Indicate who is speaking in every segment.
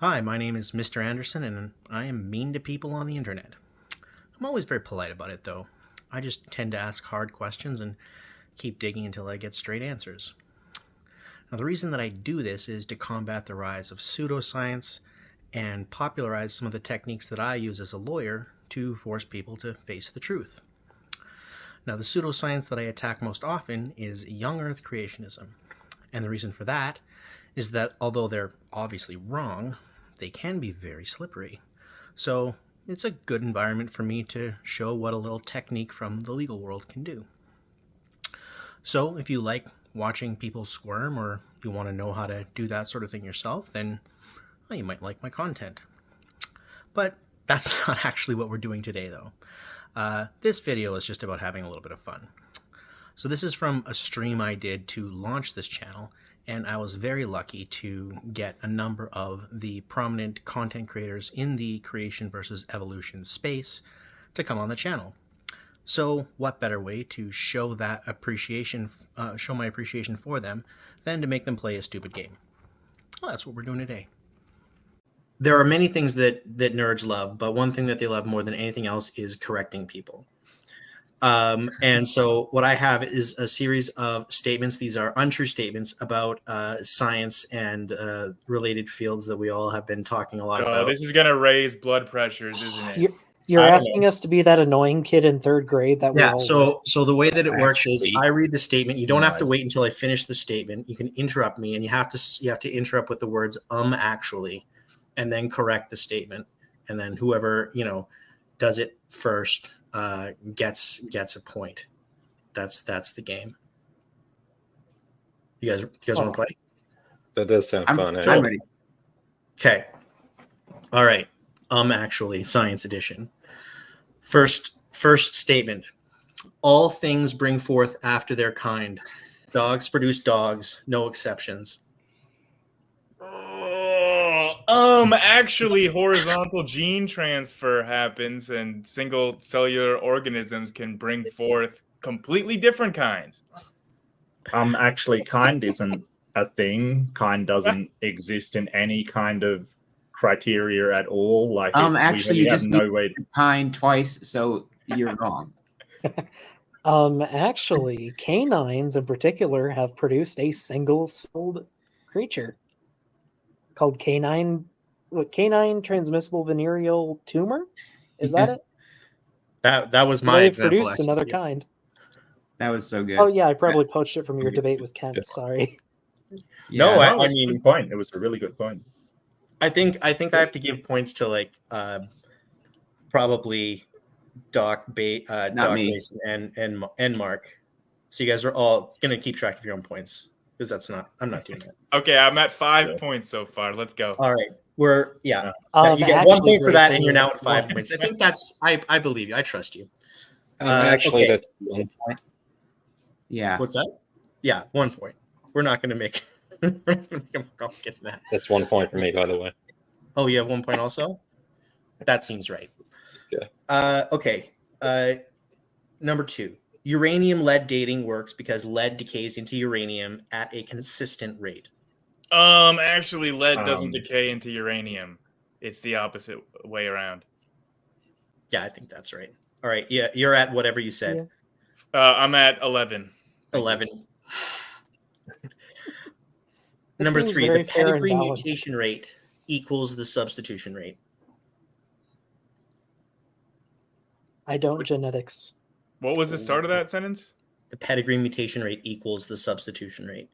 Speaker 1: Hi, my name is Mr. Anderson, and I am mean to people on the internet. I'm always very polite about it, though. I just tend to ask hard questions and keep digging until I get straight answers. Now, the reason that I do this is to combat the rise of pseudoscience and popularize some of the techniques that I use as a lawyer to force people to face the truth. Now, the pseudoscience that I attack most often is young Earth creationism. And the reason for that is that although they're obviously wrong, they can be very slippery. So it's a good environment for me to show what a little technique from the legal world can do. So if you like watching people squirm or you want to know how to do that sort of thing yourself, then well, you might like my content. But that's not actually what we're doing today, though. This video is just about having a little bit of fun. So this is from a stream I did to launch this channel, and I was very lucky to get a number of the prominent content creators in the creation versus evolution space to come on the channel. So what better way to show that appreciation, show my appreciation for them, than to make them play a stupid game? Well, that's what we're doing today. There are many things that nerds love, but one thing that they love more than anything else is correcting people. And so what I have is a series of statements. These are untrue statements about science and related fields that we all have been talking a lot about.
Speaker 2: This is going to raise blood pressures, isn't it?
Speaker 3: You're asking us to be that annoying kid in third grade that we all
Speaker 1: so the way that it works is I read the statement. You don't have to wait until I finish the statement. You can interrupt me, and you have to interrupt with the words actually, and then correct the statement. And then whoever does it first gets a point. That's the game. You guys want to play?
Speaker 4: That does sound fun.
Speaker 5: I'm ready.
Speaker 1: Okay. All right. Actually, science edition. First statement. All things bring forth after their kind. Dogs produce dogs, no exceptions.
Speaker 2: Actually, horizontal gene transfer happens, and single cellular organisms can bring forth completely different kinds.
Speaker 6: Actually, kind isn't a thing. Kind doesn't exist in any kind of criteria at all. Like,
Speaker 5: actually, you just
Speaker 6: no way.
Speaker 5: Kind twice, so you're wrong.
Speaker 3: Actually, canines in particular have produced a single-celled creature called canine transmissible venereal tumor. Is that it?
Speaker 1: That was my example.
Speaker 3: Produced another kind.
Speaker 5: That was so good.
Speaker 3: Oh yeah, I probably poached it from your debate with Kent. Sorry.
Speaker 1: Yeah,
Speaker 6: no, I mean, point. It was a really good point.
Speaker 1: I think I have to give points to probably Doc Mason and Mark. So you guys are all gonna keep track of your own points because I'm not doing that.
Speaker 2: Okay, I'm at 5 points so far. Let's go.
Speaker 1: All right, you get 1 point for that, and you're now at 5 points. I think I believe you. I trust you.
Speaker 4: Actually, that's
Speaker 6: 1 point.
Speaker 5: Yeah.
Speaker 1: What's that? Yeah, 1 point. We're not going to make it more complicated than that.
Speaker 4: That's 1 point for me, by the way.
Speaker 1: Oh, you have 1 point also? That seems right.
Speaker 4: Yeah.
Speaker 1: Okay. Number 2. Uranium-lead dating works because lead decays into uranium at a consistent rate.
Speaker 2: Actually, lead doesn't decay into uranium. It's the opposite way around.
Speaker 1: Yeah, I think that's right. All right. Yeah, you're at whatever you said.
Speaker 2: Yeah. I'm at 11.
Speaker 1: 11. Number 3, the pedigree mutation rate equals the substitution rate.
Speaker 3: I don't genetics.
Speaker 2: What was the start of that sentence?
Speaker 1: The pedigree mutation rate equals the substitution rate.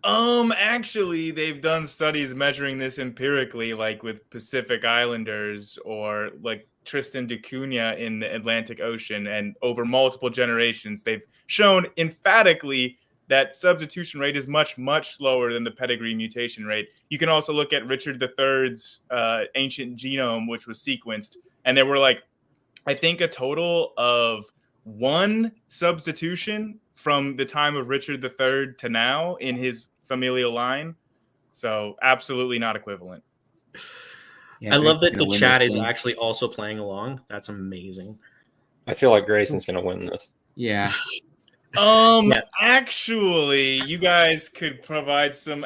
Speaker 2: Actually, they've done studies measuring this empirically, like with Pacific Islanders or like Tristan da Cunha in the Atlantic Ocean, and over multiple generations, they've shown emphatically that substitution rate is much, much slower than the pedigree mutation rate. You can also look at Richard III's ancient genome, which was sequenced, and there were I think a total of 1 substitution from the time of Richard III to now in his familial line. So absolutely not equivalent.
Speaker 1: Yeah, I love that the chat is actually also playing along. That's amazing.
Speaker 4: I feel like Grayson's going to win this.
Speaker 5: Yeah.
Speaker 1: Yeah.
Speaker 2: Actually, you guys could provide some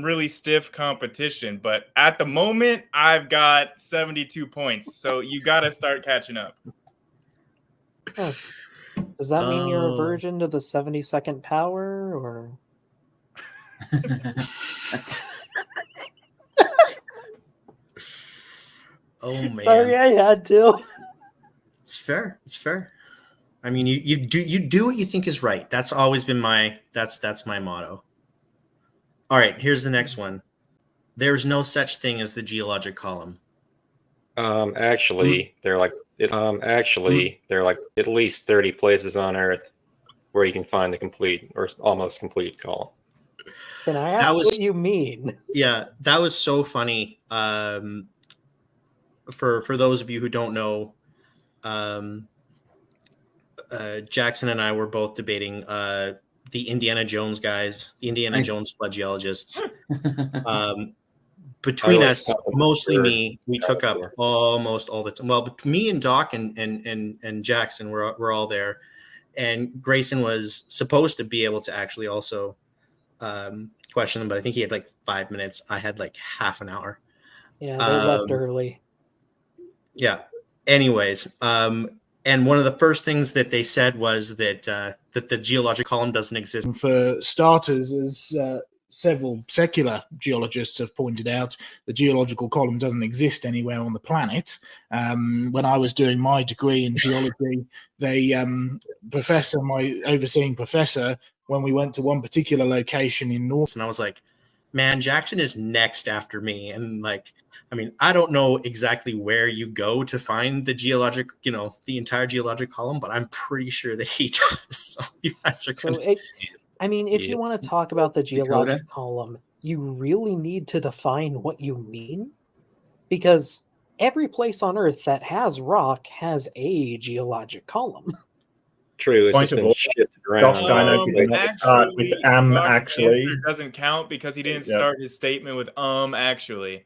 Speaker 2: really stiff competition, but at the moment, I've got 72 points, so you got to start catching up.
Speaker 3: Huh. Does that mean you're a
Speaker 1: Oh.
Speaker 3: virgin to the 72nd power, or?
Speaker 1: Oh man.
Speaker 3: Sorry, I had to.
Speaker 1: It's fair. It's fair. I mean, you do what you think is right. That's always been that's my motto. All right, here's the next one. There's no such thing as the geologic column.
Speaker 4: Actually, there are like at least 30 places on Earth where you can find the complete or almost complete column.
Speaker 3: Can I ask what you mean?
Speaker 1: Yeah, that was so funny. For those of you who don't know, Jackson and I were both debating the Indiana Jones guys, the Indiana Jones flood geologists. Between us, mostly me, we took up almost all the time. Well, me and Doc and Jackson were all there, and Grayson was supposed to be able to actually also question them, but I think he had like 5 minutes. I had like half an hour.
Speaker 3: Yeah, they left early.
Speaker 1: Yeah. Anyways, and one of the first things that they said was that that the geologic column doesn't exist.
Speaker 7: For starters, as several secular geologists have pointed out, the geological column doesn't exist anywhere on the planet. When I was doing my degree in geology, my overseeing professor, when we went to one particular location in North,
Speaker 1: and I was like, man, Jackson is next after me. And like, I mean, I don't know exactly where you go to find the geologic, the entire geologic column, but I'm pretty sure that he does. So you guys are
Speaker 3: if you want to talk about the geologic column, you really need to define what you mean, because every place on Earth that has rock has a geologic column.
Speaker 4: True, it's just been shifted around.
Speaker 2: Actually doesn't count because he didn't start his statement with actually.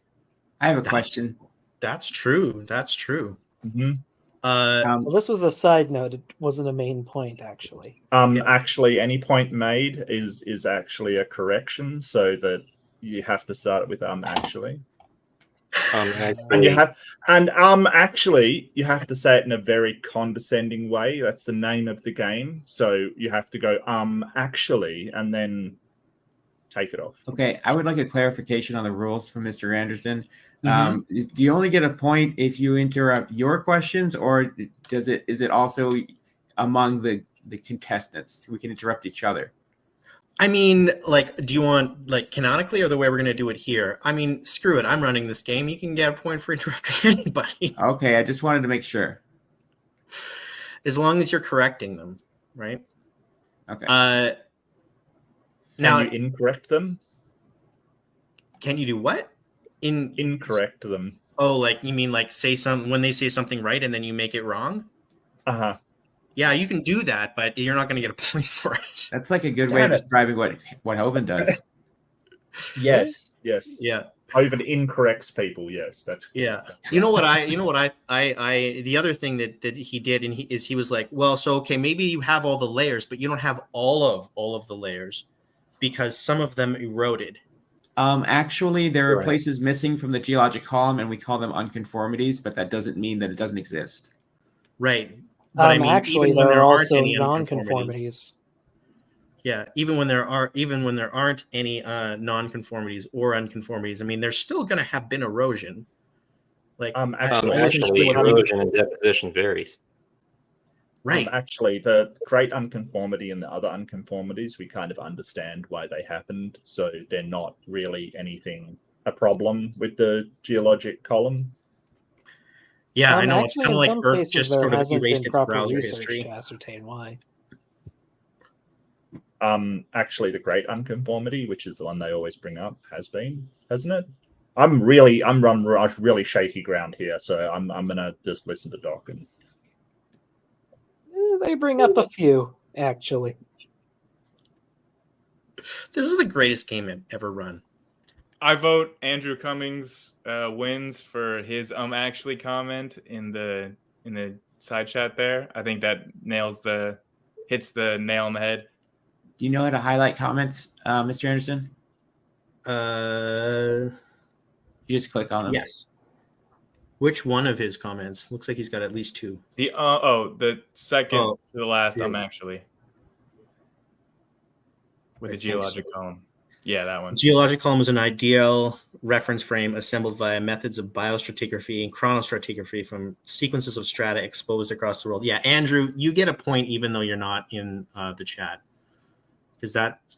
Speaker 5: I have a question.
Speaker 1: That's true. That's true.
Speaker 6: Mm-hmm.
Speaker 3: Well, this was a side note. It wasn't a main point, actually.
Speaker 6: Actually, any point made is actually a correction, so that you have to start it with actually. And actually, you have to say it in a very condescending way. That's the name of the game. So you have to go actually, and then take it off.
Speaker 5: Okay, I would like a clarification on the rules from Mr. Anderson. Do you only get a point if you interrupt your questions, or is it also among the contestants? We can interrupt each other.
Speaker 1: I mean, like, do you want like canonically or the way we're going to do it here? I mean, screw it. I'm running this game. You can get a point for interrupting anybody.
Speaker 5: Okay, I just wanted to make sure.
Speaker 1: As long as you're correcting them, right?
Speaker 5: Okay.
Speaker 6: Now you incorrect them?
Speaker 1: Can you do what?
Speaker 6: Incorrect them.
Speaker 1: Oh, like you mean like when they say something right and then you make it wrong?
Speaker 6: Uh-huh.
Speaker 1: Yeah, you can do that, but you're not going to get a point for it.
Speaker 5: That's like a good way of describing what Hovind does.
Speaker 6: Yes.
Speaker 1: Yeah.
Speaker 6: Hovind incorrects people. Yes, that's.
Speaker 1: Yeah. You know what the other thing that he did, and he was like, well, so okay, maybe you have all the layers, but you don't have all of the layers because some of them eroded.
Speaker 5: Actually, there are places missing from the geologic column, and we call them unconformities, but that doesn't mean that it doesn't exist.
Speaker 1: Right. But I mean,
Speaker 3: actually,
Speaker 1: even when
Speaker 3: there are
Speaker 1: aren't
Speaker 3: also
Speaker 1: any
Speaker 3: nonconformities.
Speaker 1: Yeah, even when there aren't any nonconformities or unconformities, I mean, there's still going to have been erosion. Like
Speaker 4: actually, erosion and deposition varies.
Speaker 1: Right.
Speaker 6: Actually, the great unconformity and the other unconformities, we kind of understand why they happened, so they're not really a problem with the geologic column.
Speaker 1: Yeah, I know. It's kind of like
Speaker 3: Earth
Speaker 1: just sort of erased its browser
Speaker 3: research
Speaker 1: history
Speaker 3: to ascertain why.
Speaker 6: Actually, the great unconformity, which is the one they always bring up, hasn't it? I'm really shaky ground here, so I'm gonna just listen to Doc. And
Speaker 3: they bring up a few, actually.
Speaker 1: This is the greatest game I've ever run.
Speaker 2: I vote Andrew Cummings wins for his actually comment in the side chat there. I think that nails the hits the nail on the head.
Speaker 5: Do you know how to highlight comments, Mr. Anderson? You just click on them.
Speaker 1: Yes. Which one of his comments? Looks like he's got at least two.
Speaker 2: The second
Speaker 1: Oh,
Speaker 2: to the last.
Speaker 1: yeah.
Speaker 2: Actually with
Speaker 1: I
Speaker 2: the
Speaker 1: think
Speaker 2: geologic
Speaker 1: so.
Speaker 2: column. Yeah, that one.
Speaker 1: Geologic column is an ideal reference frame assembled via methods of biostratigraphy and chronostratigraphy from sequences of strata exposed across the world. Yeah, Andrew, you get a point even though you're not in the chat. Because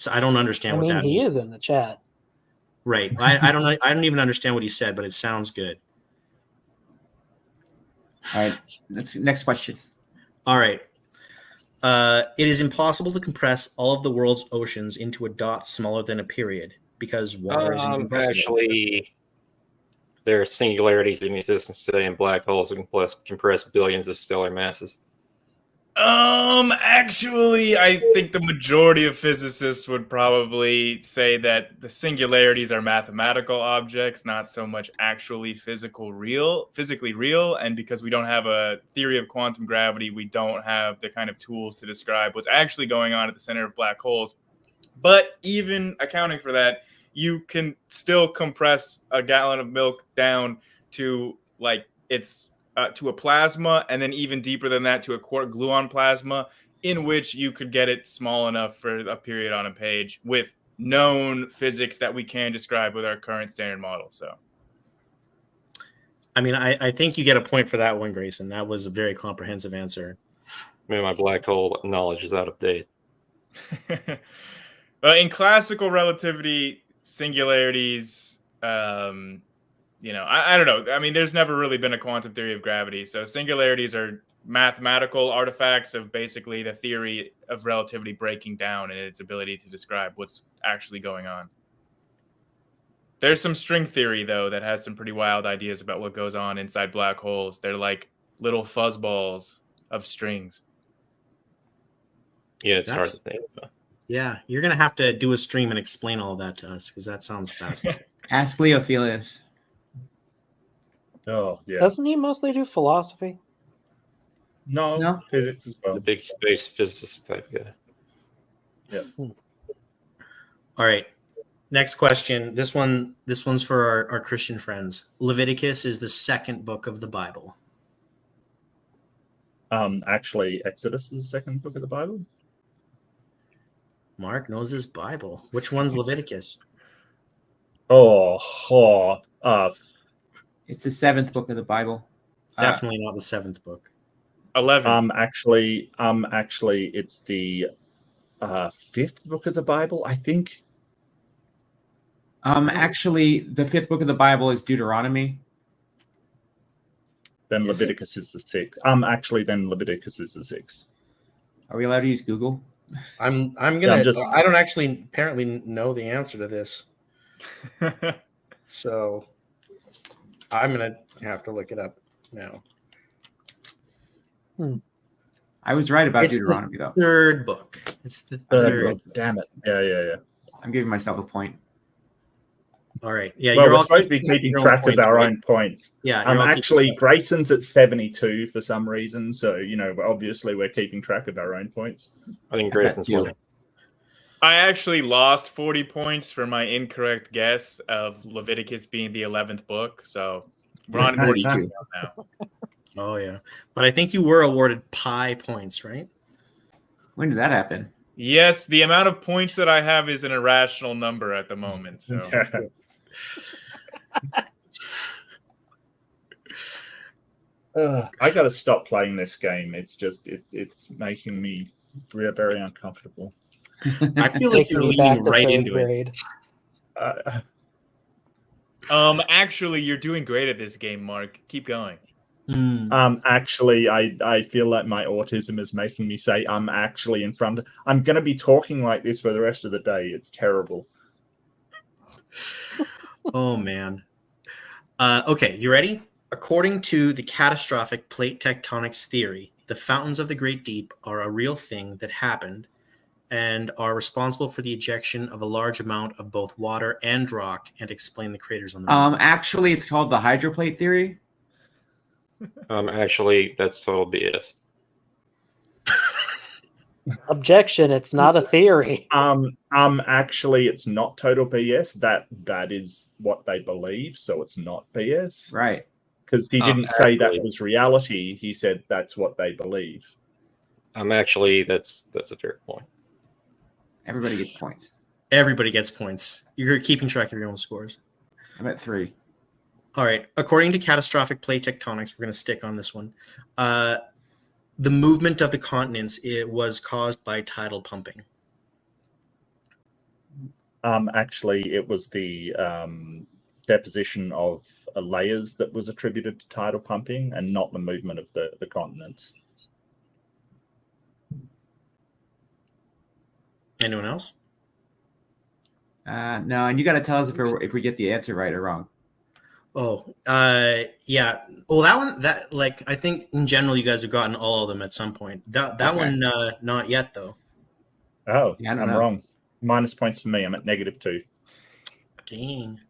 Speaker 1: I don't understand what that means.
Speaker 3: He is in the chat.
Speaker 1: Right. I don't even understand what he said, but it sounds good.
Speaker 5: All right. Next question.
Speaker 1: All right. It is impossible to compress all of the world's oceans into a dot smaller than a period because water is incompressible.
Speaker 4: Actually, there are singularities in existence today in black holes that can compress billions of stellar masses.
Speaker 2: Actually, I think the majority of physicists would probably say that the singularities are mathematical objects, not so much actually physically real. And because we don't have a theory of quantum gravity, we don't have the kind of tools to describe what's actually going on at the center of black holes. But even accounting for that, you can still compress a gallon of milk down to to a plasma, and then even deeper than that to a quark gluon plasma, in which you could get it small enough for a period on a page with known physics that we can describe with our current standard model. So,
Speaker 1: I mean, I think you get a point for that one, Grayson. That was a very comprehensive answer.
Speaker 4: Maybe my black hole knowledge is out of date.
Speaker 2: In classical relativity, singularities, I don't know. I mean, there's never really been a quantum theory of gravity. So singularities are mathematical artifacts of basically the theory of relativity breaking down and its ability to describe what's actually going on. There's some string theory, though, that has some pretty wild ideas about what goes on inside black holes. They're like little fuzzballs of strings.
Speaker 4: Yeah, it's hard to think about.
Speaker 1: Yeah, you're going to have to do a stream and explain all of that to us because that sounds fascinating.
Speaker 5: Ask Leophilius.
Speaker 6: Oh, yeah.
Speaker 3: Doesn't he mostly do philosophy?
Speaker 6: No, physics as well.
Speaker 4: The big space physicist type guy.
Speaker 6: Yeah.
Speaker 1: All right. Next question. This one's for our Christian friends. Leviticus is the second book of the Bible.
Speaker 6: Actually, Exodus is the second book of the Bible.
Speaker 1: Mark knows his Bible. Which one's Leviticus?
Speaker 5: It's the seventh book of the Bible.
Speaker 1: Definitely not the seventh book.
Speaker 2: 11.
Speaker 6: Actually, it's the fifth book of the Bible, I think.
Speaker 5: Actually, the fifth book of the Bible is Deuteronomy.
Speaker 6: Then Leviticus is the sixth. Then Leviticus is the sixth.
Speaker 5: Are we allowed to use Google?
Speaker 1: I'm gonna.
Speaker 6: Yeah,
Speaker 1: I don't actually apparently know the answer to this, so I'm gonna have to look it up now.
Speaker 5: I was right about
Speaker 1: It's
Speaker 5: Deuteronomy, though.
Speaker 1: Third book. It's the third.
Speaker 6: Book. Damn it! Yeah.
Speaker 5: I'm giving myself a point.
Speaker 1: All right. Yeah,
Speaker 6: Well,
Speaker 1: you're
Speaker 6: we're
Speaker 1: all
Speaker 6: supposed to be keeping track of our own points.
Speaker 1: Yeah.
Speaker 6: Actually, Grayson's at 72 for some reason, so obviously we're keeping track of our own points.
Speaker 4: I think Grayson's winning.
Speaker 2: I actually lost 40 points for my incorrect guess of Leviticus being the 11th book, so we're on 42 now.
Speaker 1: Oh yeah, but I think you were awarded pi points, right?
Speaker 5: When did that happen?
Speaker 2: Yes, the amount of points that I have is an irrational number at the moment. So.
Speaker 6: I got to stop playing this game. It's just it's making me very uncomfortable.
Speaker 1: I feel like you're leaning right into it.
Speaker 2: Actually, you're doing great at this game, Mark. Keep going.
Speaker 6: Actually, I feel like my autism is making me say I'm actually in front. I'm going to be talking like this for the rest of the day. It's terrible.
Speaker 1: Oh man. Okay, you ready? According to the catastrophic plate tectonics theory, the fountains of the Great Deep are a real thing that happened and are responsible for the ejection of a large amount of both water and rock and explain the craters on the moon.
Speaker 5: Actually, it's called the Hydroplate theory.
Speaker 4: Actually, that's total BS.
Speaker 3: Objection, it's not a theory.
Speaker 6: Actually, it's not total BS. That is what they believe, so it's not BS.
Speaker 5: Right.
Speaker 6: Because he didn't say that
Speaker 4: Actually-
Speaker 6: was reality. He said that's what they believe.
Speaker 4: Actually, that's a fair point.
Speaker 5: Everybody gets points.
Speaker 1: Everybody gets points. You're keeping track of your own scores.
Speaker 5: I'm at 3.
Speaker 1: All right. According to catastrophic plate tectonics, we're going to stick on this one. The movement of the continents was caused by tidal pumping.
Speaker 6: Actually, it was the deposition of layers that was attributed to tidal pumping, and not the movement of the continents.
Speaker 1: Anyone else?
Speaker 5: No, and you got to tell us if we get the answer right or wrong.
Speaker 1: Oh, yeah. Well, I think in general you guys have gotten all of them at some point. That
Speaker 5: Okay.
Speaker 1: one, not yet though.
Speaker 6: Oh,
Speaker 5: Yeah, I don't
Speaker 6: I'm
Speaker 5: know.
Speaker 6: wrong. Minus points for me. I'm at -2.
Speaker 1: Dang.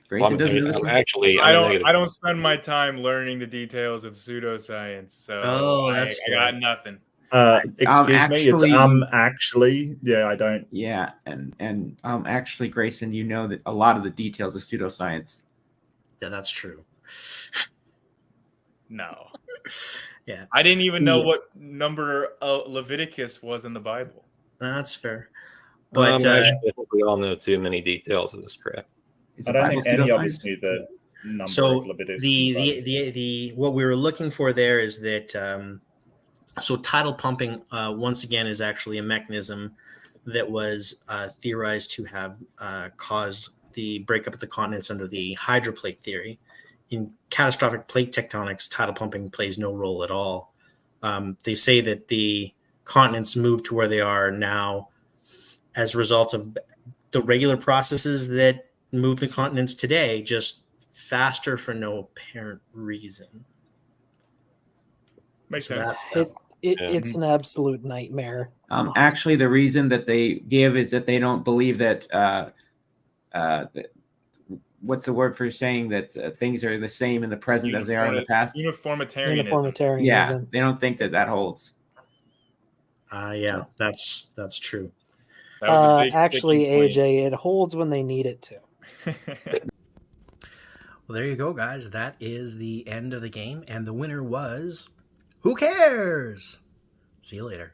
Speaker 5: Grayson doesn't know this one?
Speaker 4: Actually,
Speaker 2: I
Speaker 4: I'm
Speaker 2: don't spend my time learning the details of pseudoscience, so I got nothing.
Speaker 6: Excuse me. It's
Speaker 5: actually-
Speaker 6: actually. Yeah, I don't.
Speaker 5: Yeah, and actually, Grayson, you know that a lot of the details of pseudoscience.
Speaker 1: Yeah, that's true.
Speaker 2: No.
Speaker 1: Yeah.
Speaker 2: I didn't even know what number Leviticus was in the Bible.
Speaker 1: That's fair. But
Speaker 4: Actually, I think we all know too many details of this crap.
Speaker 5: Is
Speaker 6: I
Speaker 5: the
Speaker 6: don't
Speaker 5: Bible
Speaker 6: think any of us
Speaker 5: pseudoscience?
Speaker 6: knew the number
Speaker 1: so
Speaker 6: of Leviticus.
Speaker 1: the what we were looking for there is that so tidal pumping once again is actually a mechanism that was theorized to have caused the breakup of the continents under the hydroplate theory. In catastrophic plate tectonics, tidal pumping plays no role at all. They say that the continents moved to where they are now as a result of the regular processes that move the continents today, just faster for no apparent reason.
Speaker 2: Makes
Speaker 1: So
Speaker 2: sense.
Speaker 1: that's that one.
Speaker 3: It's an absolute nightmare.
Speaker 5: Actually, the reason that they give is that they don't believe that. What's the word for saying that things are the same in the present as they are in the past?
Speaker 2: Uniformitarianism.
Speaker 3: Uniformitarianism.
Speaker 5: Yeah, they don't think that holds.
Speaker 1: Yeah, that's true.
Speaker 2: That was a big
Speaker 3: Actually,
Speaker 2: sticking point.
Speaker 3: AJ, it holds when they need it to.
Speaker 1: Well, there you go, guys. That is the end of the game, and the winner was Who Cares? See you later.